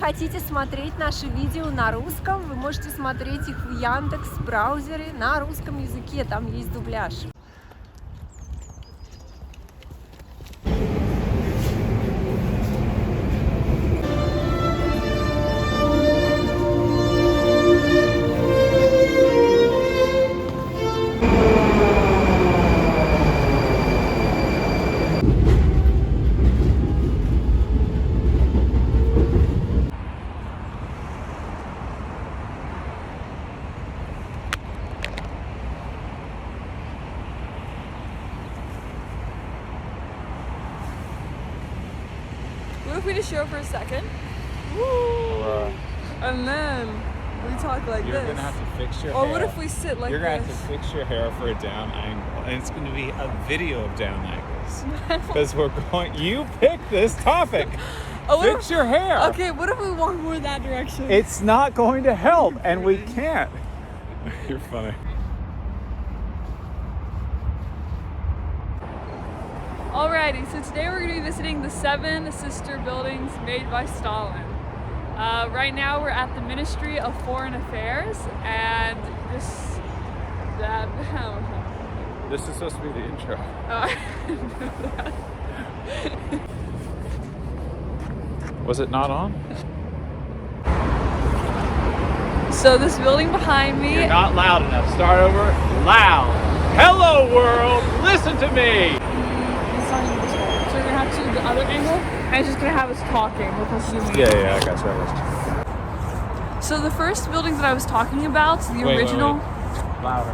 хотите смотреть наши видео на русском, вы можете смотреть их в Яндекс.Браузере на русском языке, там есть дубляж. What if we just show for a second? Aurora. And then we talk like You're this. gonna have to fix your Or hair. what if we sit like You're gonna this? have to fix your hair for a down angle, and it's gonna be a video of down angles. Because we're going. You picked this topic. Fix your hair. Okay, what if we walk more that direction? It's not going to help, and we can't. You're funny. Alrighty, so today we're going to be visiting the 7 sister buildings made by Stalin. Right now we're at the Ministry of Foreign Affairs, and this This is supposed to be the intro. Was it not on? So this building behind me... You're not loud enough. Start over. Loud. Hello world, listen to me. It's not even this way. So we're going to have to do the other angle, and it's just going to have us talking with us zooming. Yeah, I got you. So the first buildings that I was talking about, the original... Wait. Louder.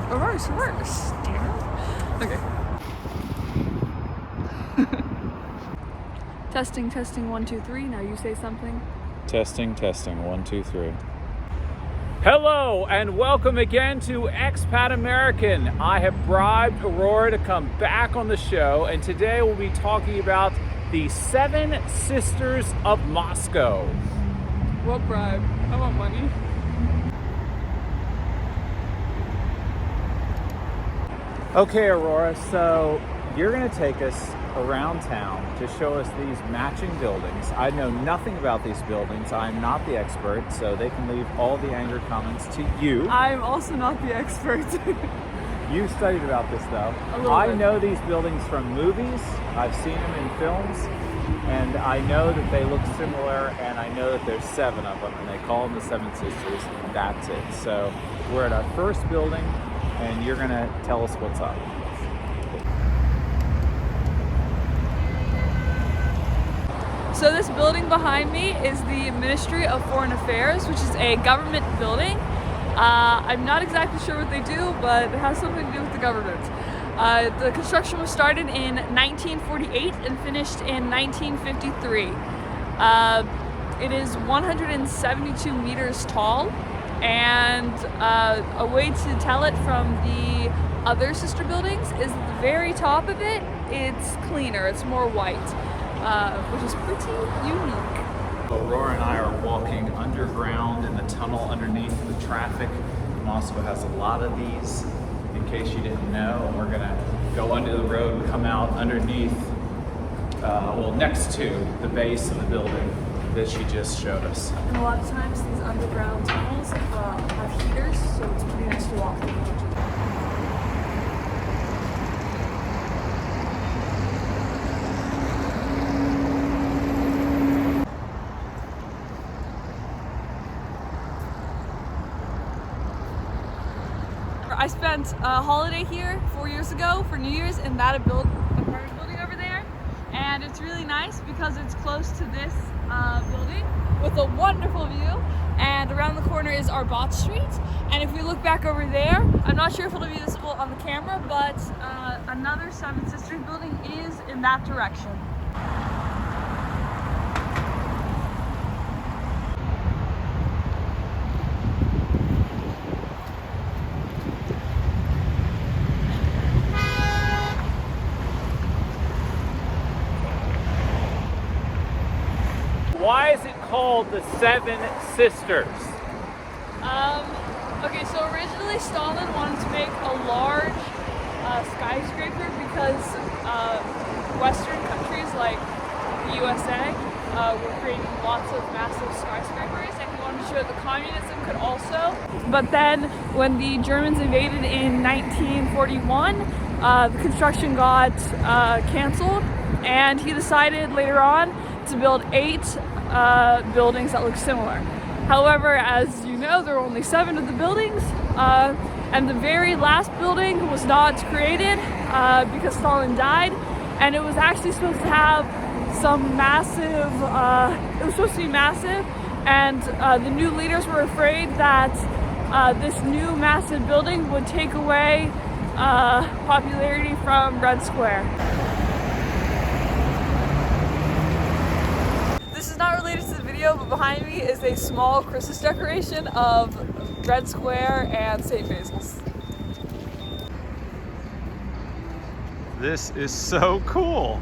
Reverse. Damn it. Okay. Testing, 1, 2, 3. Now you say something. Testing, 1, 2, 3. Hello and welcome again to Expat American. I have bribed Aurora to come back on the show, and today we'll be talking about the 7 Sisters of Moscow. What bribe? I want money. Okay, Aurora, so you're going to take us around town to show us these matching buildings. I know nothing about these buildings. I'm not the expert, so they can leave all the angry comments to you. I'm also not the expert. You studied about this though. I know these buildings from movies. I've seen them in films, and I know that they look similar, and I know that there's 7 of them, and they call them the 7 Sisters, and that's it. So we're at our first building, and you're gonna tell us what's up. So this building behind me is the Ministry of Foreign Affairs, which is a government building. I'm not exactly sure what they do, but it has something to do with the government. The construction was started in 1948 and finished in 1953. It is 172 meters tall, and a way to tell it from the other sister buildings is at the very top of it, it's cleaner, it's more white. Which is pretty unique. Aurora and I are walking underground in the tunnel underneath the traffic. Moscow has a lot of these, in case you didn't know. And we're gonna go under the road and come out underneath, next to the base of the building that she just showed us. And a lot of times these underground tunnels have heaters, so it's pretty nice to walk through. I spent a holiday here 4 years ago for New Year's in that apartment building over there, and it's really nice because it's close to this building with a wonderful view, and around the corner is Arbat Street, and if we look back over there, I'm not sure if it'll be visible on the camera, but another 7 Sisters building is in that direction. Why is it called the 7 Sisters? Okay, so originally Stalin wanted to make a large skyscraper because Western countries like the USA were creating lots of massive skyscrapers, and he wanted to show that communism could also. But then when the Germans invaded in 1941, the construction got canceled, and he decided later on to build 8 buildings that look similar. However, as you know, there were only 7 of the buildings, and the very last building was not created because Stalin died, and it was actually supposed to have some massive, it was supposed to be massive, and the new leaders were afraid that this new massive building would take away popularity from Red Square. This is not related to the video, but behind me is a small Christmas decoration of Red Square and St. Basil's. This is so cool.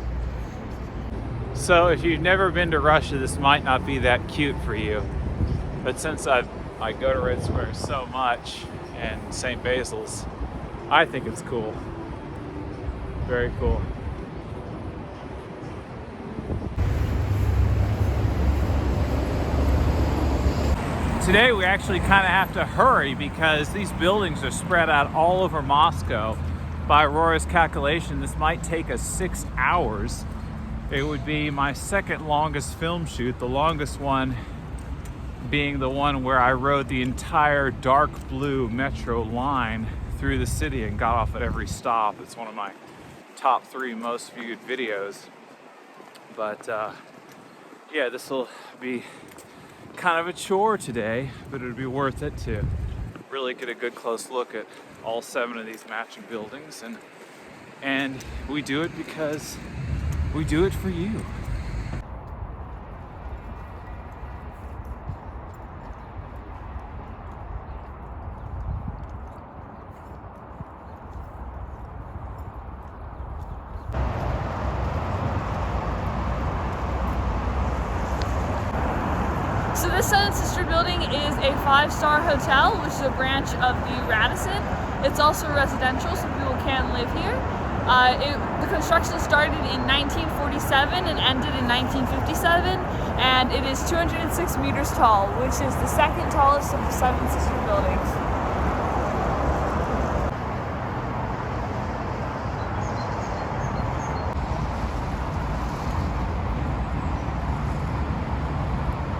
So if you've never been to Russia, this might not be that cute for you. But since I go to Red Square so much and St. Basil's, I think it's cool. Very cool. Today we actually kind of have to hurry because these buildings are spread out all over Moscow. By Aurora's calculation, this might take us 6 hours. It would be my second longest film shoot, the longest one being the one where I rode the entire dark blue metro line through the city and got off at every stop. It's one of my top 3 most viewed videos. But yeah, this will be kind of a chore today, but it would be worth it to really get a good close look at all 7 of these matching buildings, and we do it because we do it for you. So this Son and Sister building is a 5-star hotel, which is a branch of the Radisson. It's also residential, so people can live here. The construction started in 1947 and ended in 1957, and it is 206 meters tall, which is the second tallest of the 7 sister buildings.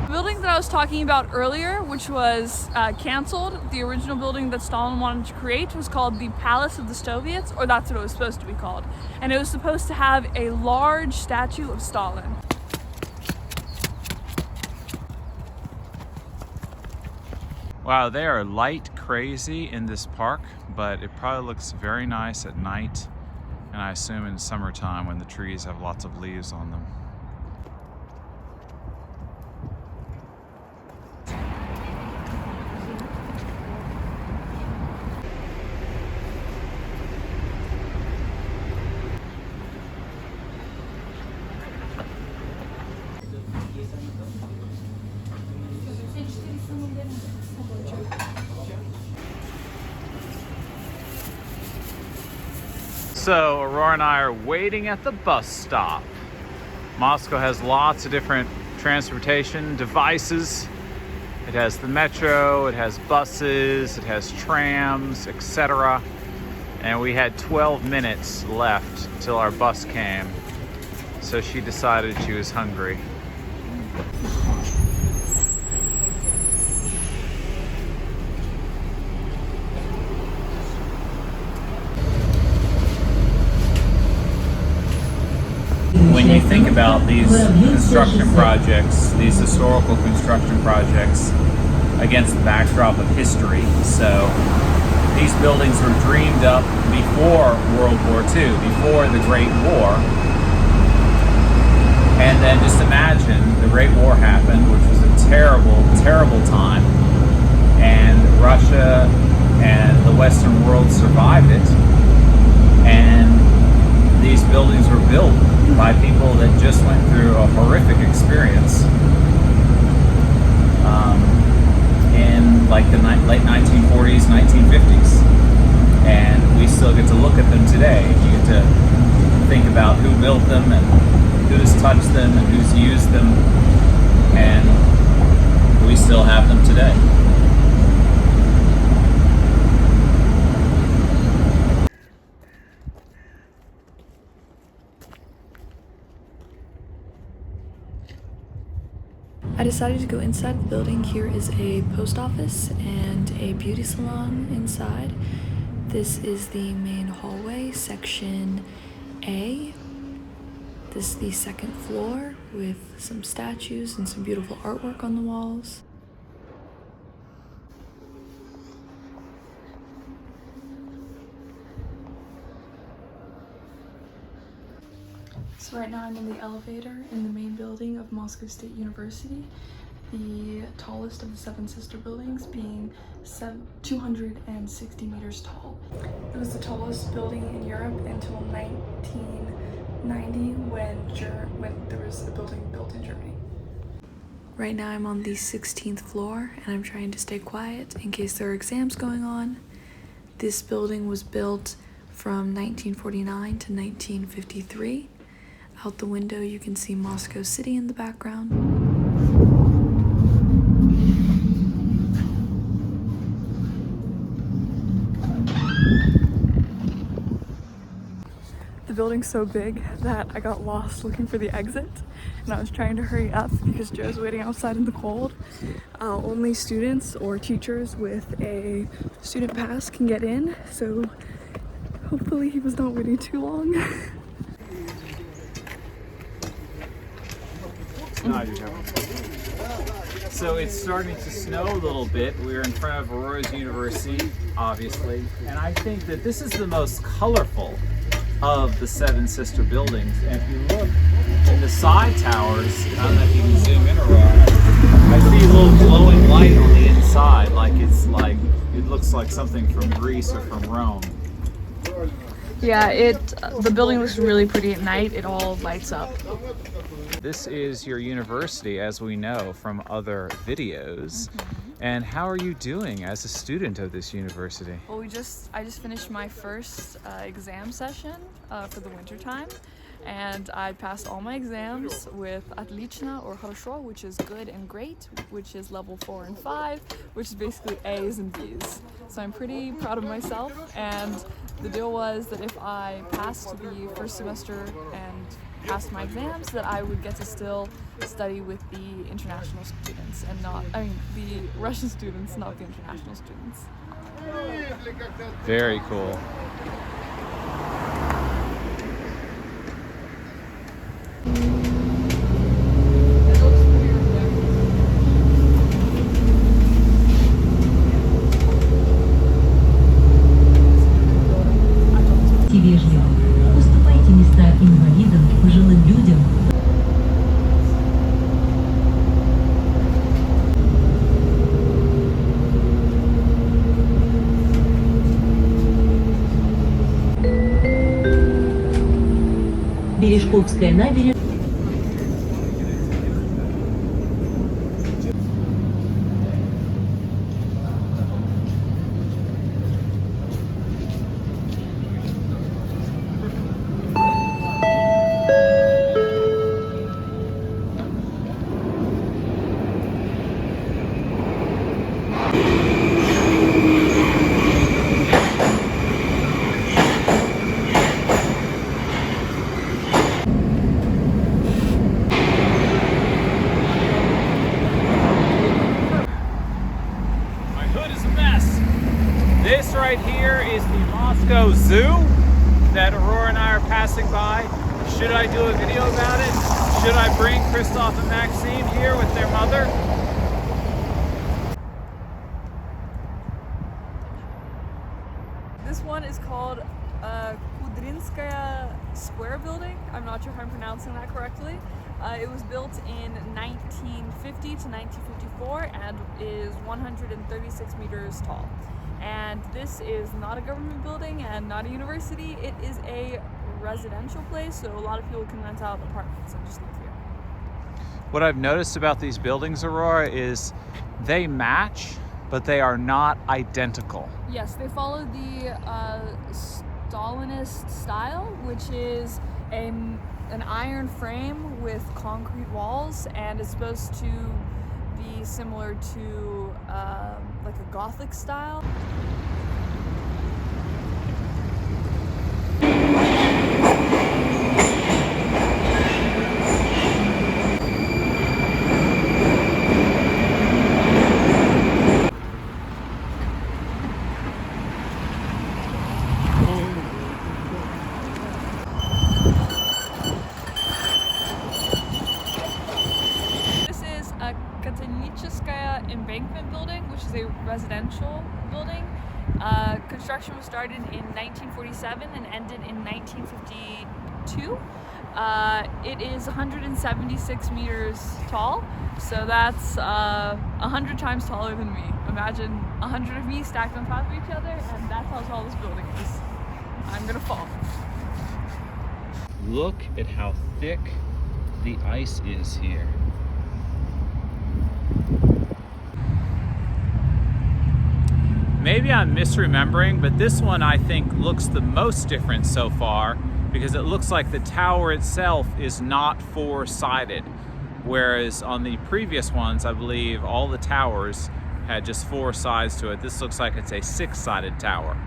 The building that I was talking about earlier, which was canceled, the original building that Stalin wanted to create was called the Palace of the Soviets, or that's what it was supposed to be called. And it was supposed to have a large statue of Stalin. Wow, they are light crazy in this park, but it probably looks very nice at night, and I assume in summertime when the trees have lots of leaves on them. So Aurora and I are waiting at the bus stop. Moscow has lots of different transportation devices. It has the metro, it has buses, it has trams, etc. And we had 12 minutes left till our bus came. So she decided she was hungry. When you think about these construction projects, these historical construction projects against the backdrop of history, so these buildings were dreamed up before World War II, before the Great War. And then just imagine the Great War happened, which was a terrible, terrible time, and Russia and the Western world survived it, and these buildings were built by people that just went through a horrific experience in like the late 1940s, 1950s. And we still get to look at them today. You get to think about who built them and who's touched them and who's used them, and we still have them today. I decided to go inside the building. Here is a post office and a beauty salon inside. This is the main hallway, section A. This is the second floor with some statues and some beautiful artwork on the walls. So right now I'm in the elevator in the main building of Moscow State University, the tallest of the Seven Sister buildings, being 260 meters tall. It was the tallest building in Europe until 1990 when there was a building built in Germany. Right now I'm on the 16th floor and I'm trying to stay quiet in case there are exams going on. This building was built from 1949 to 1953. Out the window you can see Moscow City in the background. The building's so big that I got lost looking for the exit, and I was trying to hurry up because Joe's waiting outside in the cold. Only students or teachers with a student pass can get in, so hopefully he was not waiting too long. So it's starting to snow a little bit. We're in front of Aurora's University, obviously, and I think that this is the most colorful of the Seven Sister buildings. And if you look in the side towers, I don't know if you can zoom in, Aurora, I see a little glowing light on the inside, it looks like something from Greece or from Rome. Yeah, the building looks really pretty at night. It all lights up. This is your university, as we know from other videos. And how are you doing as a student of this university? Well, I just finished my first exam session for the winter time, and I passed all my exams with отлично or хорошо, which is good and great, which is level 4 and 5, which is basically A's and B's. So I'm pretty proud of myself, and the deal was that if I passed the first semester and passed my exams, that I would get to still study with the international students and the Russian students, not the international students. Very cool. Уступайте места инвалидам, пожилым людям. Бережковская набережная. This right here is the Moscow Zoo that Aurora and I are passing by. Should I do a video about it? Should I bring Christoph and Maxine here with their mother? This one is called Kudrinskaya Square building. I'm not sure if I'm pronouncing that correctly. It was built in 1950 to 1954 and is 136 meters tall. And this is not a government building and not a university. It is a residential place, so a lot of people can rent out apartments and just live here. What I've noticed about these buildings, Aurora, is they match, but they are not identical. Yes, they follow the Stalinist style, which is an iron frame with concrete walls, and it's supposed to be similar to like a Gothic style. Embankment building, which is a residential building. Construction was started in 1947 and ended in 1952. It is 176 meters tall, so that's 100 times taller than me. Imagine 100 of me stacked on top of each other, and that's how tall this building is. I'm gonna fall. Look at how thick the ice is here. Maybe I'm misremembering, but this one I think looks the most different so far because it looks like the tower itself is not four-sided, whereas on the previous ones, I believe all the towers had just four sides to it. This looks like it's a six-sided tower.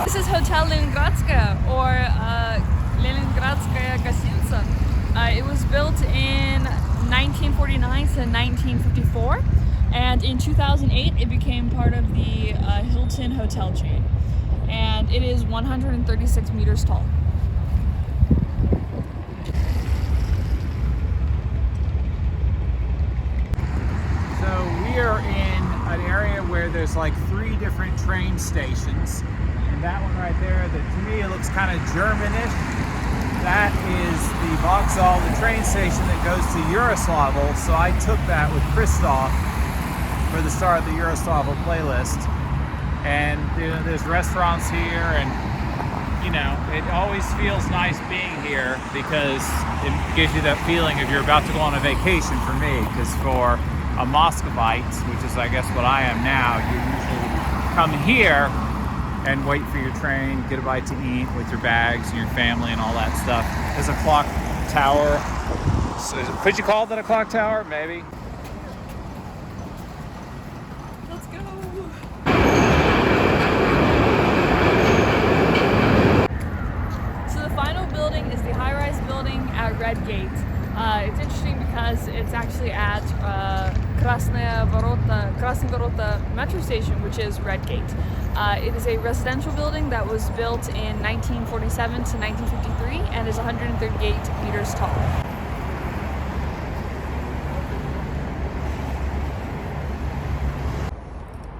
This is Hotel Lungozka, or Lungozka Gostinca. It was built in 1949 to 1954, and in 2008 it became part of the Hilton hotel chain, and it is 136 meters tall. So we are in an area where there's like 3 different train stations. And that one right there, that to me it looks kind of Germanish. That is the Vauxhall, the train station that goes to Yaroslavl. So I took that with Christoph for the start of the Yaroslavl playlist. And you know, there's restaurants here, and you know, it always feels nice being here because it gives you that feeling of you're about to go on a vacation for me. Because for a Muscovite, which is I guess what I am now, you usually come here and wait for your train, get a bite to eat with your bags and your family and all that stuff. There's a clock tower. So, could you call that a clock tower? Maybe. Let's go. So the final building is the high-rise building at Red Gate. It's interesting because it's actually at Krasnaya Vorota metro station, which is Red Gate. It is a residential building that was built in 1947 to 1953 and is 138 meters tall.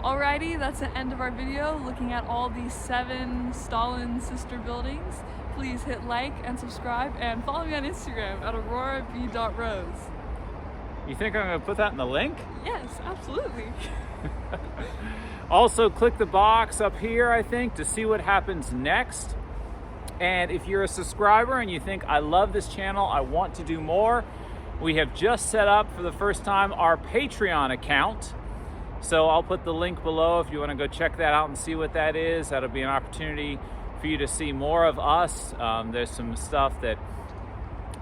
Alrighty, that's the end of our video looking at all these 7 Stalin sister buildings. Please hit like and subscribe and follow me on Instagram at aurora.b.rose. You think I'm going to put that in the link? Yes, absolutely. Also, click the box up here, I think, to see what happens next. And if you're a subscriber and you think, I love this channel, I want to do more, we have just set up for the first time our Patreon account. So I'll put the link below if you want to go check that out and see what that is. That'll be an opportunity for you to see more of us. There's some stuff that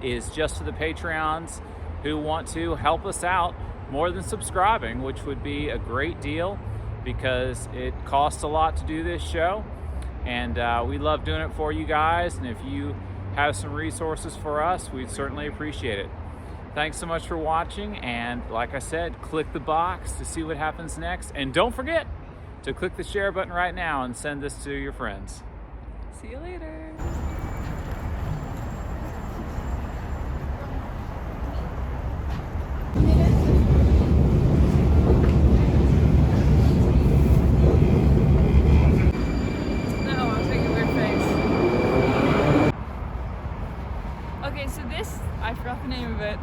is just for the Patreons who want to help us out more than subscribing, which would be a great deal because it costs a lot to do this show. And we love doing it for you guys. And if you have some resources for us, we'd certainly appreciate it. Thanks so much for watching. And like I said, click the box to see what happens next. And don't forget to click the share button right now and send this to your friends. See you later. Okay, so this, I forgot the name of it.